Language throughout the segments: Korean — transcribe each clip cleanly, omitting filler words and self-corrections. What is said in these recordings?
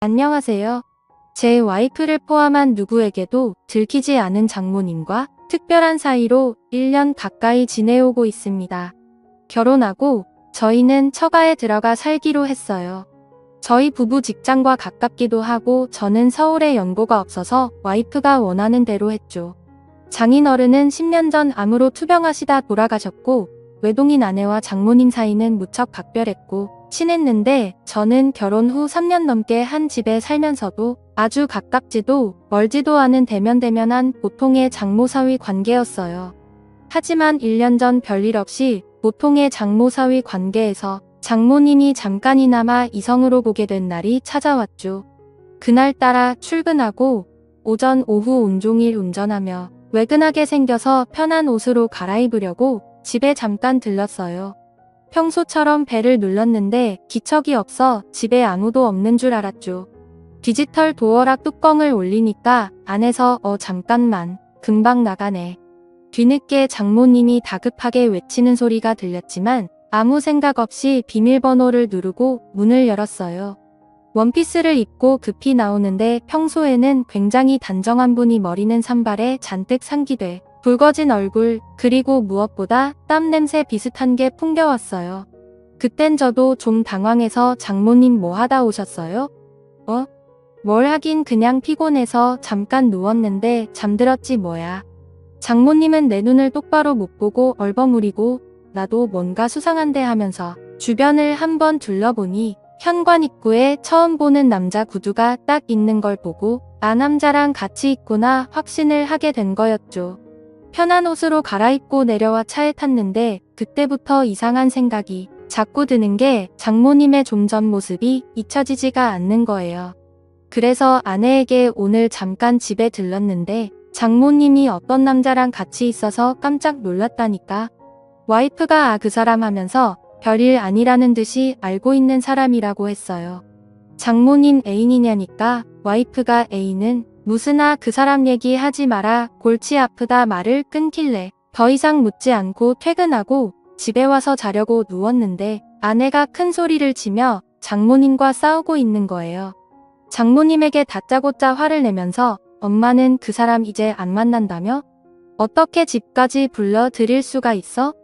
안녕하세요. 제 와이프를 포함한 누구에게도 들키지 않은 장모님과 특별한 사이로 1년 가까이 지내오고 있습니다. 결혼하고 저희는 처가에 들어가 살기로 했어요. 저희 부부 직장과 가깝기도 하고 저는 서울에 연고가 없어서 와이프가 원하는 대로 했죠. 장인어른은 10년 전 암으로 투병하시다 돌아가셨고 외동인 아내와 장모님 사이는 무척 각별했고 친했는데 저는 결혼 후 3년 넘게 한 집에 살면서도 아주 가깝지도 멀지도 않은 대면대면한 보통의 장모사위 관계였어요. 하지만 1년 전 별일 없이 보통의 장모사위 관계에서 장모님이 잠깐이나마 이성으로 보게 된 날이 찾아왔죠. 그날따라 출근하고 오전 오후 온종일 운전하며 외근하게 생겨서 편한 옷으로 갈아입으려고 집에 잠깐 들렀어요. 평소처럼 벨을 눌렀는데 기척이 없어 집에 아무도 없는 줄 알았죠. 디지털 도어락 뚜껑을 올리니까 안에서 잠깐만 금방 나가네. 뒤늦게 장모님이 다급하게 외치는 소리가 들렸지만 아무 생각 없이 비밀번호를 누르고 문을 열었어요. 원피스를 입고 급히 나오는데 평소에는 굉장히 단정한 분이 머리는 산발에 잔뜩 상기돼 붉어진 얼굴 그리고 무엇보다 땀 냄새 비슷한 게 풍겨왔어요. 그땐 저도 좀 당황해서 장모님 뭐 하다 오셨어요? 뭘 하긴 그냥 피곤해서 잠깐 누웠는데 잠들었지 뭐야. 장모님은 내 눈을 똑바로 못 보고 얼버무리고 나도 뭔가 수상한데 하면서 주변을 한번 둘러보니 현관 입구에 처음 보는 남자 구두가 딱 있는 걸 보고 아 남자랑 같이 있구나 확신을 하게 된 거였죠. 편한 옷으로 갈아입고 내려와 차에 탔는데 그때부터 이상한 생각이 자꾸 드는 게 장모님의 좀 전 모습이 잊혀지지가 않는 거예요. 그래서 아내에게 오늘 잠깐 집에 들렀는데 장모님이 어떤 남자랑 같이 있어서 깜짝 놀랐다니까. 와이프가 그 사람 하면서 별일 아니라는 듯이 알고 있는 사람이라고 했어요. 장모님 애인이냐니까 와이프가 애인은 무슨 그 사람 얘기하지 마라 골치 아프다 말을 끊길래 더 이상 묻지 않고 퇴근하고 집에 와서 자려고 누웠는데 아내가 큰 소리를 치며 장모님과 싸우고 있는 거예요. 장모님에게 다짜고짜 화를 내면서 엄마는 그 사람 이제 안 만난다며? 어떻게 집까지 불러 드릴 수가 있어?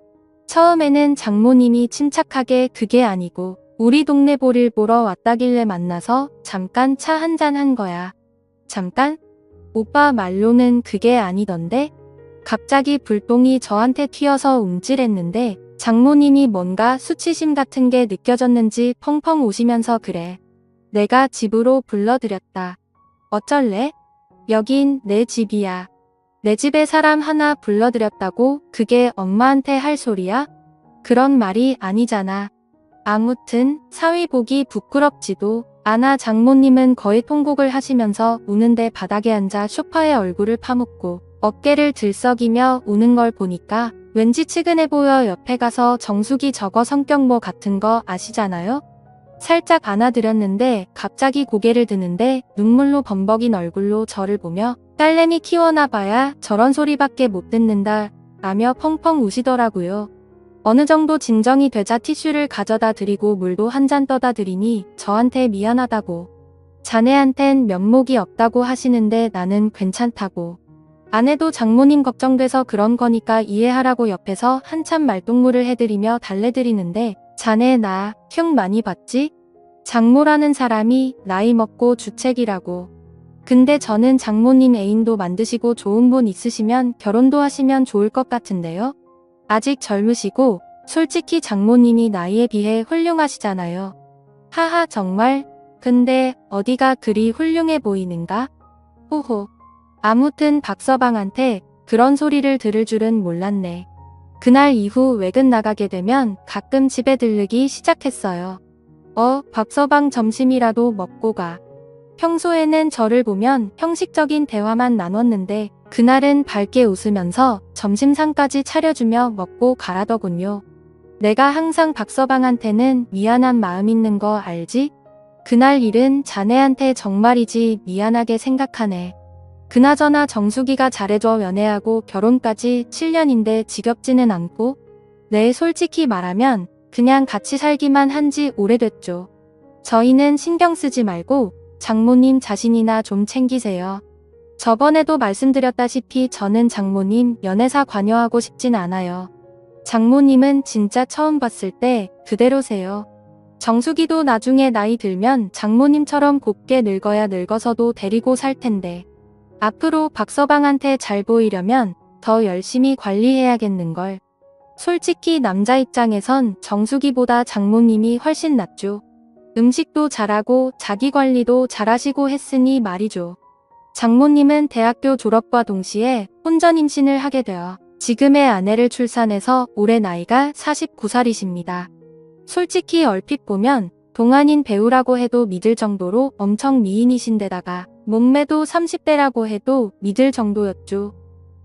처음에는 장모님이 침착하게 그게 아니고 우리 동네 볼일 보러 왔다길래 만나서 잠깐 차 한잔 한 거야. 잠깐? 오빠 말로는 그게 아니던데? 갑자기 불똥이 저한테 튀어서 움찔했는데 장모님이 뭔가 수치심 같은 게 느껴졌는지 펑펑 우시면서 그래. 내가 집으로 불러드렸다. 어쩔래? 여긴 내 집이야. 내 집에 사람 하나 불러드렸다고 그게 엄마한테 할 소리야? 그런 말이 아니잖아. 아무튼 사위 보기 부끄럽지도 않아. 장모님은 거의 통곡을 하시면서 우는데 바닥에 앉아 소파에 얼굴을 파묻고 어깨를 들썩이며 우는 걸 보니까 왠지 측은해 보여. 옆에 가서 정수기 저거 성격 뭐 같은 거 아시잖아요? 살짝 안아드렸는데 갑자기 고개를 드는데 눈물로 범벅인 얼굴로 저를 보며 딸내미 키워나 봐야 저런 소리밖에 못 듣는다 라며 펑펑 우시더라고요. 어느 정도 진정이 되자 티슈를 가져다 드리고 물도 한 잔 떠다 드리니 저한테 미안하다고. 자네한텐 면목이 없다고 하시는데 나는 괜찮다고. 아내도 장모님 걱정돼서 그런 거니까 이해하라고 옆에서 한참 말동무를 해드리며 달래드리는데 자네 나 흉 많이 봤지? 장모라는 사람이 나이 먹고 주책이라고. 근데 저는 장모님 애인도 만드시고 좋은 분 있으시면 결혼도 하시면 좋을 것 같은데요? 아직 젊으시고 솔직히 장모님이 나이에 비해 훌륭하시잖아요. 하하 정말? 근데 어디가 그리 훌륭해 보이는가? 호호. 아무튼 박서방한테 그런 소리를 들을 줄은 몰랐네. 그날 이후 외근 나가게 되면 가끔 집에 들르기 시작했어요. 박서방 점심이라도 먹고 가. 평소에는 저를 보면 형식적인 대화만 나눴는데 그날은 밝게 웃으면서 점심상까지 차려주며 먹고 가라더군요. 내가 항상 박서방한테는 미안한 마음 있는 거 알지? 그날 일은 자네한테 정말이지 미안하게 생각하네. 그나저나 정수기가 잘해줘. 연애하고 결혼까지 7년인데 지겹지는 않고? 네, 솔직히 말하면 그냥 같이 살기만 한지 오래됐죠. 저희는 신경 쓰지 말고 장모님 자신이나 좀 챙기세요. 저번에도 말씀드렸다시피 저는 장모님 연애사 관여하고 싶진 않아요. 장모님은 진짜 처음 봤을 때 그대로세요. 정수기도 나중에 나이 들면 장모님처럼 곱게 늙어야 늙어서도 데리고 살 텐데. 앞으로 박서방한테 잘 보이려면 더 열심히 관리해야겠는걸. 솔직히 남자 입장에선 정수기보다 장모님이 훨씬 낫죠. 음식도 잘하고 자기 관리도 잘하시고 했으니 말이죠. 장모님은 대학교 졸업과 동시에 혼전 임신을 하게 되어 지금의 아내를 출산해서 올해 나이가 49살이십니다. 솔직히 얼핏 보면 동안인 배우라고 해도 믿을 정도로 엄청 미인이신데다가 몸매도 30대라고 해도 믿을 정도였죠.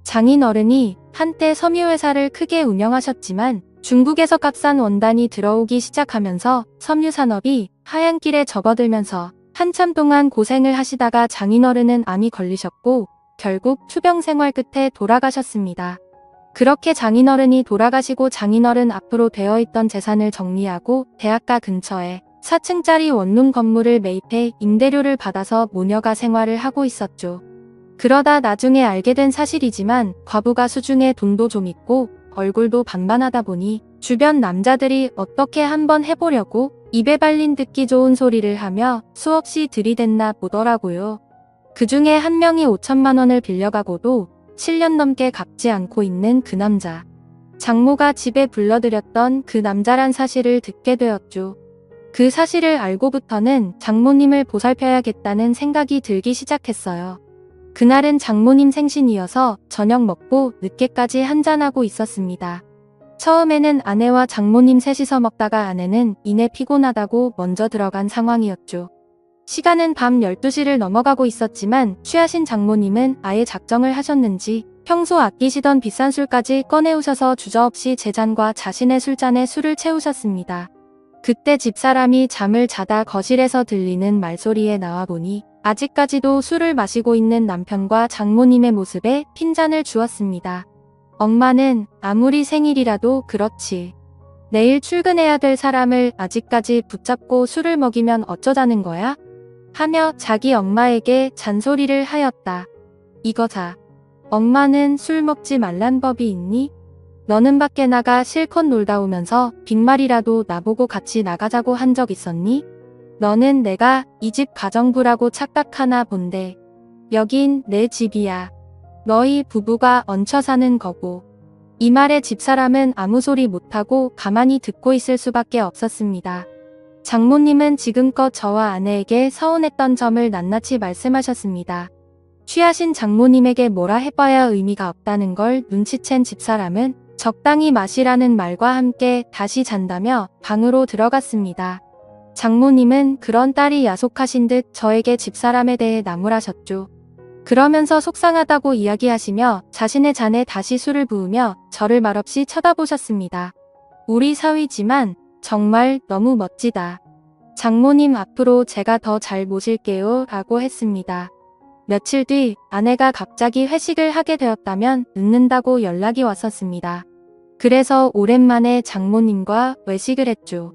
장인어른이 한때 섬유회사를 크게 운영하셨지만 중국에서 값싼 원단이 들어오기 시작하면서 섬유산업이 하얀 길에 접어들면서 한참 동안 고생을 하시다가 장인어른은 암이 걸리셨고 결국 투병 생활 끝에 돌아가셨습니다. 그렇게 장인어른이 돌아가시고 장인어른 앞으로 되어있던 재산을 정리하고 대학가 근처에 4층짜리 원룸 건물을 매입해 임대료를 받아서 모녀가 생활을 하고 있었죠. 그러다 나중에 알게 된 사실이지만 과부가 수중에 돈도 좀 있고 얼굴도 반반하다 보니 주변 남자들이 어떻게 한번 해보려고 입에 발린 듣기 좋은 소리를 하며 수없이 들이댔나 보더라고요. 그 중에 한 명이 5천만 원을 빌려가고도 7년 넘게 갚지 않고 있는 그 남자. 장모가 집에 불러들였던 그 남자란 사실을 듣게 되었죠. 그 사실을 알고부터는 장모님을 보살펴야겠다는 생각이 들기 시작했어요. 그날은 장모님 생신이어서 저녁 먹고 늦게까지 한잔하고 있었습니다. 처음에는 아내와 장모님 셋이서 먹다가 아내는 이내 피곤하다고 먼저 들어간 상황이었죠. 시간은 밤 12시를 넘어가고 있었지만 취하신 장모님은 아예 작정을 하셨는지 평소 아끼시던 비싼 술까지 꺼내오셔서 주저없이 제 잔과 자신의 술잔에 술을 채우셨습니다. 그때 집사람이 잠을 자다 거실에서 들리는 말소리에 나와보니 아직까지도 술을 마시고 있는 남편과 장모님의 모습에 핀잔을 주었습니다. 엄마는 아무리 생일이라도 그렇지. 내일 출근해야 될 사람을 아직까지 붙잡고 술을 먹이면 어쩌자는 거야? 하며 자기 엄마에게 잔소리를 하였다. 이거자. 엄마는 술 먹지 말란 법이 있니? 너는 밖에 나가 실컷 놀다 오면서 빈말이라도 나보고 같이 나가자고 한 적 있었니? 너는 내가 이 집 가정부라고 착각하나 본데. 여긴 내 집이야. 너희 부부가 얹혀 사는 거고. 이 말에 집사람은 아무 소리 못하고 가만히 듣고 있을 수밖에 없었습니다. 장모님은 지금껏 저와 아내에게 서운했던 점을 낱낱이 말씀하셨습니다. 취하신 장모님에게 뭐라 해봐야 의미가 없다는 걸 눈치챈 집사람은 적당히 마시라는 말과 함께 다시 잔다며 방으로 들어갔습니다. 장모님은 그런 딸이 야속하신 듯 저에게 집사람에 대해 나무라셨죠. 그러면서 속상하다고 이야기하시며 자신의 잔에 다시 술을 부으며 저를 말없이 쳐다보셨습니다. 우리 사위지만 정말 너무 멋지다. 장모님 앞으로 제가 더 잘 모실게요 라고 했습니다. 며칠 뒤 아내가 갑자기 회식을 하게 되었다면 늦는다고 연락이 왔었습니다. 그래서 오랜만에 장모님과 외식을 했죠.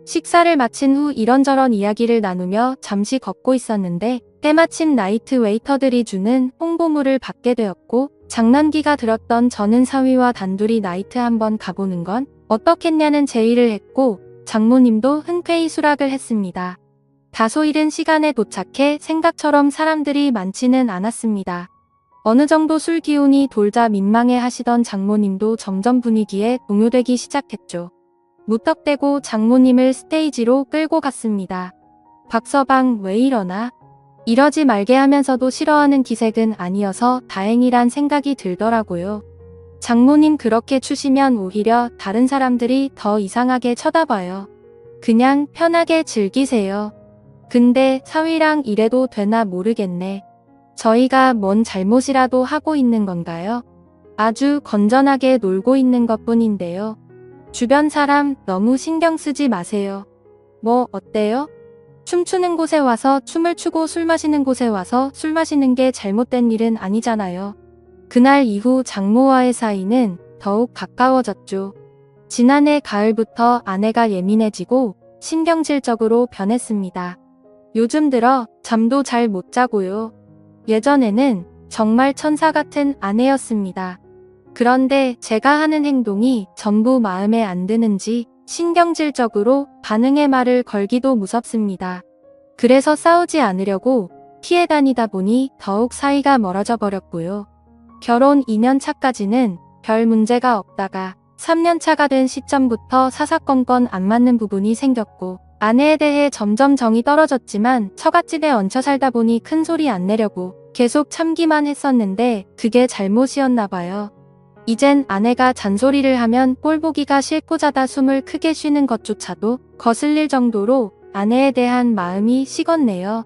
식사를 마친 후 이런저런 이야기를 나누며 잠시 걷고 있었는데 때마침 나이트 웨이터들이 주는 홍보물을 받게 되었고 장난기가 들었던 저는 사위와 단둘이 나이트 한번 가보는 건 어떻겠냐는 제의를 했고 장모님도 흔쾌히 수락을 했습니다. 다소 이른 시간에 도착해 생각처럼 사람들이 많지는 않았습니다. 어느 정도 술 기운이 돌자 민망해 하시던 장모님도 점점 분위기에 동요되기 시작했죠. 무턱대고 장모님을 스테이지로 끌고 갔습니다. 박서방 왜 이러나? 이러지 말게 하면서도 싫어하는 기색은 아니어서 다행이란 생각이 들더라고요. 장모님 그렇게 추시면 오히려 다른 사람들이 더 이상하게 쳐다봐요. 그냥 편하게 즐기세요. 근데 사위랑 이래도 되나 모르겠네. 저희가 뭔 잘못이라도 하고 있는 건가요? 아주 건전하게 놀고 있는 것뿐인데요. 주변 사람 너무 신경 쓰지 마세요. 뭐 어때요? 춤추는 곳에 와서 춤을 추고 술 마시는 곳에 와서 술 마시는 게 잘못된 일은 아니잖아요. 그날 이후 장모와의 사이는 더욱 가까워졌죠. 지난해 가을부터 아내가 예민해지고 신경질적으로 변했습니다. 요즘 들어 잠도 잘 못 자고요. 예전에는 정말 천사 같은 아내였습니다. 그런데 제가 하는 행동이 전부 마음에 안 드는지 신경질적으로 반응의 말을 걸기도 무섭습니다. 그래서 싸우지 않으려고 피해 다니다 보니 더욱 사이가 멀어져 버렸고요. 결혼 2년 차까지는 별 문제가 없다가 3년 차가 된 시점부터 사사건건 안 맞는 부분이 생겼고 아내에 대해 점점 정이 떨어졌지만 처갓집에 얹혀 살다 보니 큰 소리 안 내려고 계속 참기만 했었는데 그게 잘못이었나 봐요. 이젠 아내가 잔소리를 하면 꼴보기가 싫고 자다 숨을 크게 쉬는 것조차도 거슬릴 정도로 아내에 대한 마음이 식었네요.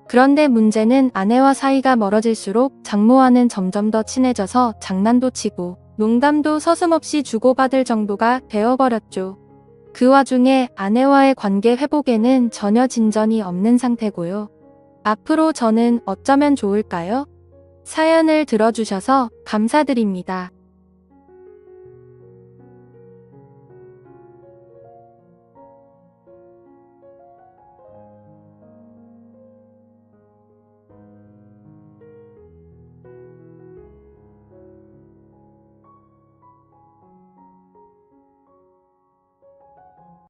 그런데 문제는 아내와 사이가 멀어질수록 장모와는 점점 더 친해져서 장난도 치고 농담도 서슴없이 주고받을 정도가 되어버렸죠. 그 와중에 아내와의 관계 회복에는 전혀 진전이 없는 상태고요. 앞으로 저는 어쩌면 좋을까요? 사연을 들어주셔서 감사드립니다.